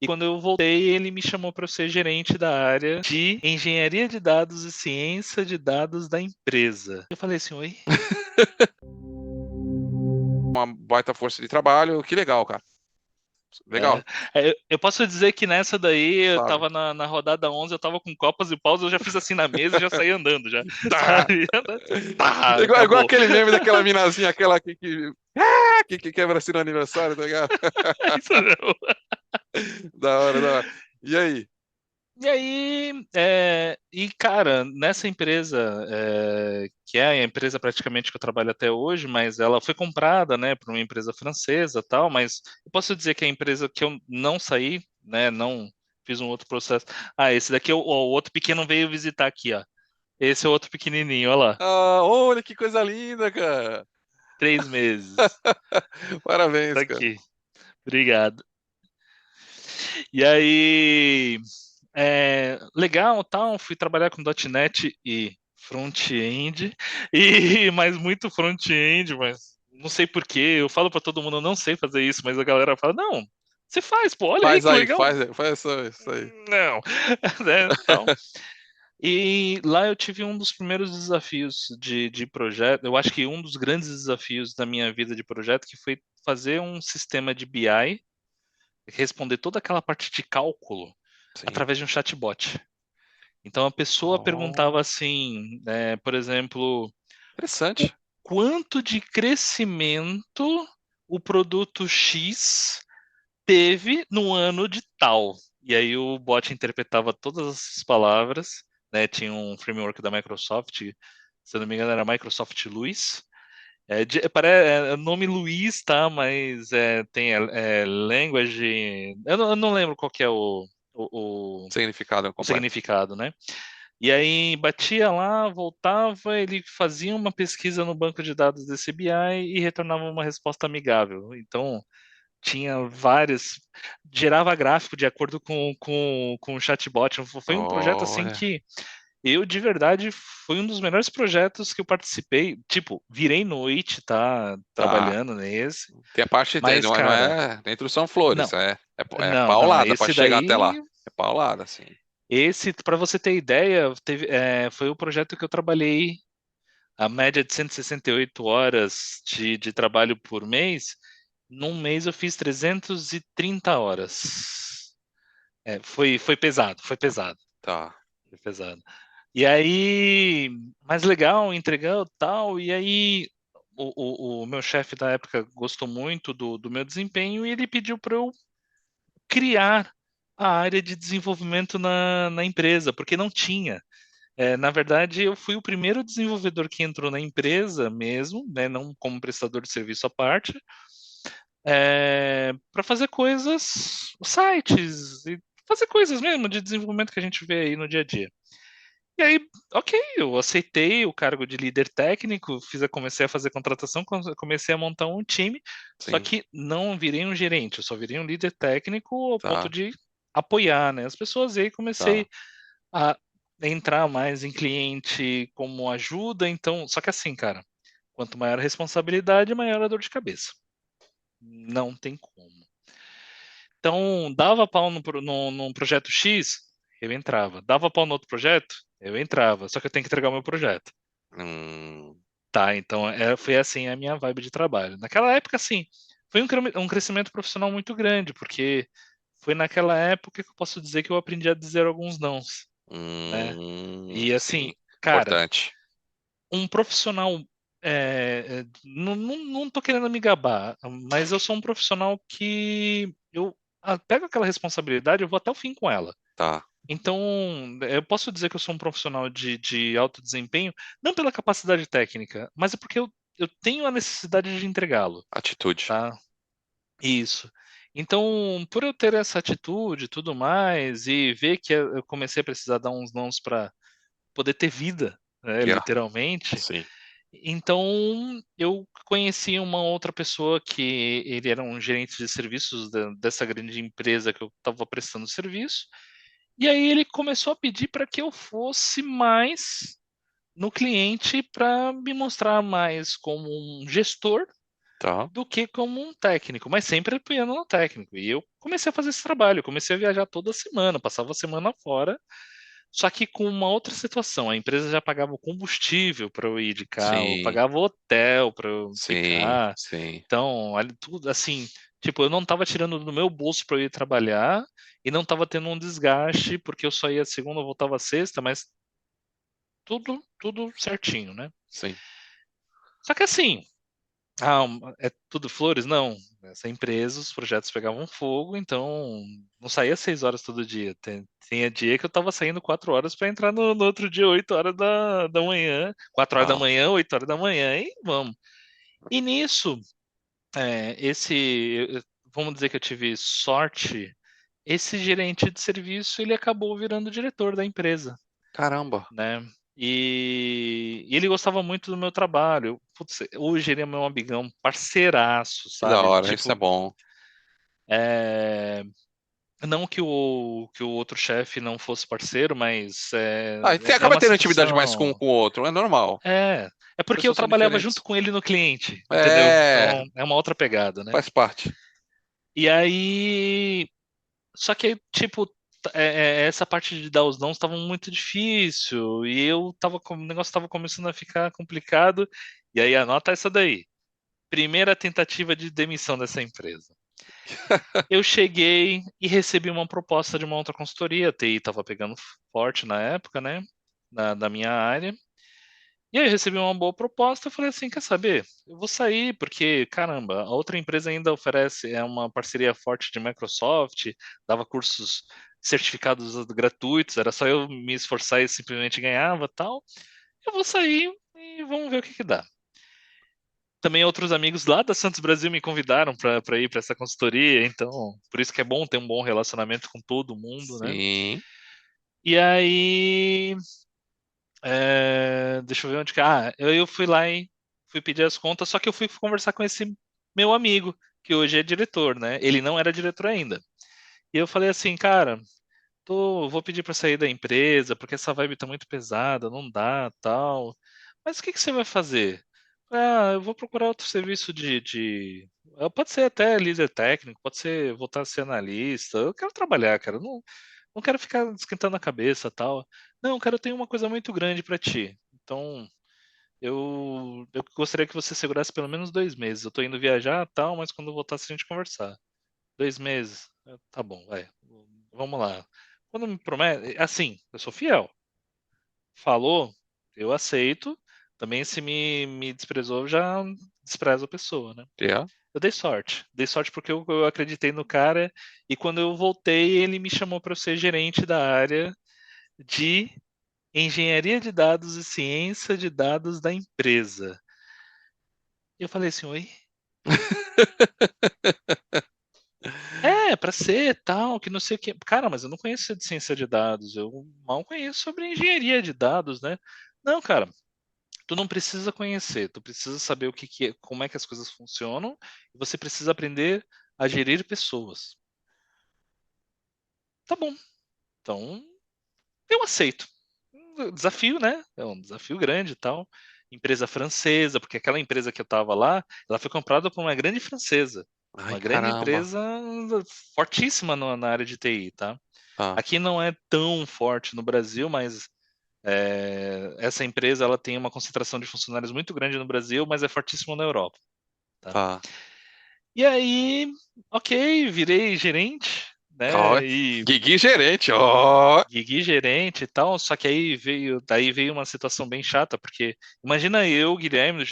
E quando eu voltei, ele me chamou para ser gerente da área de engenharia de dados e ciência de dados da empresa. Eu falei assim, oi? Uma baita força de trabalho. Que legal, cara. É, Legal, eu posso dizer que nessa daí, eu sabe? tava na rodada 11, eu tava com copas e paus, eu já fiz assim na mesa e já saí andando já, Tá. sabe? Tá, Igual acabou. aquele meme daquela minazinha, aquela que quebra assim no aniversário, tá ligado? Isso não. Da hora, da hora. E aí? E aí, cara, nessa empresa, que é a empresa praticamente que eu trabalho até hoje, mas ela foi comprada, né, por uma empresa francesa, tal, mas eu posso dizer que é a empresa que eu não saí, né, não fiz um outro processo. Ah, esse daqui, o outro pequeno veio visitar aqui, ó. Esse é o outro pequenininho, olha lá, Ah, olha que coisa linda, cara. 3 meses. Tá Parabéns, cara. aqui, obrigado. E aí, legal, tal, fui trabalhar com .NET e front-end, mas muito front-end, mas não sei por quê, eu falo para todo mundo, eu não sei fazer isso, mas a galera fala, não, você faz, pô, olha aí Faz que aí, legal. faz isso aí. Não, tal. E lá eu tive um dos primeiros desafios de projeto, eu acho que um dos grandes desafios da minha vida de projeto, que foi fazer um sistema de BI, responder toda aquela parte de cálculo Sim. através de um chatbot. Então a pessoa perguntava Oh, assim, por exemplo, o interessante. quanto de crescimento o produto X teve no ano de tal. E aí o bot interpretava todas essas palavras, né? Tinha um framework da Microsoft, se eu não me engano era Microsoft Luiz. É nome Luiz, tá? Mas tem language. Eu não lembro qual que é o, Significado o completo. significado, né? E aí batia lá, voltava, ele fazia uma pesquisa no banco de dados desse BI e retornava uma resposta amigável. Então, tinha várias, gerava gráfico de acordo com o chatbot. Foi um projeto assim Olha. que eu, de verdade, foi um dos melhores projetos que eu participei. Tipo, virei noite, tá, Tá. trabalhando nesse. Tem a parte, Mas, não cara, é dentro são flores, não, é não, paulada para esse chegar até lá. daí. É paulada, assim. Esse, para você ter ideia, foi o projeto que eu trabalhei a média de 168 horas de trabalho por mês. Num mês eu fiz 330 horas. Foi pesado, foi pesado, Tá. foi pesado. E aí, mais legal, entregando tal, e aí o meu chefe da época gostou muito do meu desempenho e ele pediu para eu criar a área de desenvolvimento na empresa, porque não tinha. Na verdade, eu fui o primeiro desenvolvedor que entrou na empresa mesmo, né, não como prestador de serviço à parte, para fazer coisas, sites, e fazer coisas mesmo de desenvolvimento que a gente vê aí no dia a dia. E aí, ok, eu aceitei o cargo de líder técnico, comecei a fazer contratação, comecei a montar um time, só Sim. que não virei um gerente, eu só virei um líder técnico ao ponto Tá. de apoiar, né, as pessoas, e aí Tá. comecei a entrar mais em cliente como ajuda, então, só que assim, cara, quanto maior a responsabilidade, maior a dor de cabeça. Não tem como. Então, dava pau num projeto X, eu entrava. Dava pau no outro projeto, eu entrava. Só que eu tenho que entregar o meu projeto. Hum, Tá, então foi assim a minha vibe de trabalho. Naquela época, assim, foi um crescimento profissional muito grande, porque foi naquela época que eu posso dizer que eu aprendi a dizer alguns nãos, né? E assim, sim. cara, Importante. um profissional. Não tô querendo me gabar, mas eu sou um profissional que eu pego aquela responsabilidade, eu vou até o fim com ela. Tá. Então, eu posso dizer que eu sou um profissional de alto desempenho, não pela capacidade técnica, mas é porque eu tenho a necessidade de entregá-lo, Atitude. tá? Isso. Então, por eu ter essa atitude e tudo mais, e ver que eu comecei a precisar dar uns nãos para poder ter vida, né, Yeah. literalmente, Sim. então eu conheci uma outra pessoa que ele era um gerente de serviços dessa grande empresa que eu estava prestando serviço, e aí ele começou a pedir para que eu fosse mais no cliente para me mostrar mais como um gestor Tá. do que como um técnico, mas sempre apoiando no técnico. E eu comecei a fazer esse trabalho, comecei a viajar toda semana, passava a semana fora, só que com uma outra situação. A empresa já pagava o combustível para eu ir de carro, Sim, pagava o hotel para eu sim, ficar. sim, Então, ali tudo assim, tipo, eu não estava tirando do meu bolso para eu ir trabalhar e não estava tendo um desgaste, porque eu só ia segunda, voltava sexta, mas tudo certinho, né? sim. Só que assim, é tudo flores? Não. Essa empresa, os projetos pegavam fogo, então não saía 6 horas todo dia. Tinha dia que eu tava saindo 4 horas para entrar no outro dia, 8 horas da manhã. 4 horas da Tá. manhã, 8 horas da manhã, e vamos. E nisso, vamos dizer que eu tive sorte, esse gerente de serviço, ele acabou virando diretor da empresa, Caramba, né? E ele gostava muito do meu trabalho. Putz, hoje ele é meu amigão, parceiraço, que da sabe? hora, isso é Tipo, bom. é, não que o outro chefe não fosse parceiro, mas Ah, e você é acaba uma tendo intimidade mais com, situação. com o outro, é normal. É As porque eu pessoas são trabalhava junto diferentes. com ele no cliente, entendeu? É, Então é uma outra pegada, né? faz parte. E aí, só que tipo, essa parte de dar os nãos estava muito difícil e o negócio estava começando a ficar complicado. E aí anota essa daí. Primeira tentativa de demissão dessa empresa. Eu cheguei e recebi uma proposta de uma outra consultoria. A TI estava pegando forte na época, né? Da minha área. E aí eu recebi uma boa proposta. Eu falei assim: quer saber? Eu vou sair, porque, caramba, a outra empresa ainda oferece uma parceria forte de Microsoft, dava cursos certificados gratuitos, era só eu me esforçar e simplesmente ganhava tal. Eu vou sair e vamos ver o que que dá. Também outros amigos lá da Santos Brasil me convidaram para ir para essa consultoria, então por isso que é bom ter um bom relacionamento com todo mundo, né? Sim. E aí, deixa eu ver onde que. Eu fui lá e fui pedir as contas, só que eu fui conversar com esse meu amigo, que hoje é diretor, né? Ele não era diretor ainda. E eu falei assim, cara, vou pedir para sair da empresa, porque essa vibe tá muito pesada, não dá, tal. Mas o que que você vai fazer? Eu vou procurar outro serviço pode ser até líder técnico, pode ser voltar a ser analista. Eu quero trabalhar, cara. Não quero ficar esquentando a cabeça, tal. Não, cara, eu tenho uma coisa muito grande para ti. Então, eu gostaria que você segurasse pelo menos 2 meses. Eu tô indo viajar, tal, mas quando eu voltasse a gente conversar. 2 meses? Tá bom, vai. Vamos lá. Quando me promete, assim, eu sou fiel. Falou, eu aceito. Também se me desprezou, eu já desprezo a pessoa, né? É. Eu dei sorte. Dei sorte porque eu acreditei no cara e quando eu voltei, ele me chamou para ser gerente da área de engenharia de dados e ciência de dados da empresa. E eu falei assim, oi? Para ser tal, que não sei o que. Cara, mas eu não conheço de ciência de dados, eu mal conheço sobre engenharia de dados, né? Não, cara, tu não precisa conhecer, tu precisa saber como é que as coisas funcionam, e você precisa aprender a gerir pessoas. Tá bom, então eu aceito. Desafio, né? É um desafio grande e tal. Empresa francesa, porque aquela empresa que eu estava lá, ela foi comprada por uma grande francesa, Ai, uma grande caramba. empresa fortíssima na área de TI, tá? Tá, Aqui não é tão forte no Brasil, mas essa empresa ela tem uma concentração de funcionários muito grande no Brasil, mas é fortíssima na Europa, tá? tá. E aí, ok, virei gerente, Ó, né? E Guigui gerente, ó. Gui gerente e tal, só que daí veio uma situação bem chata, porque imagina eu, Guilherme,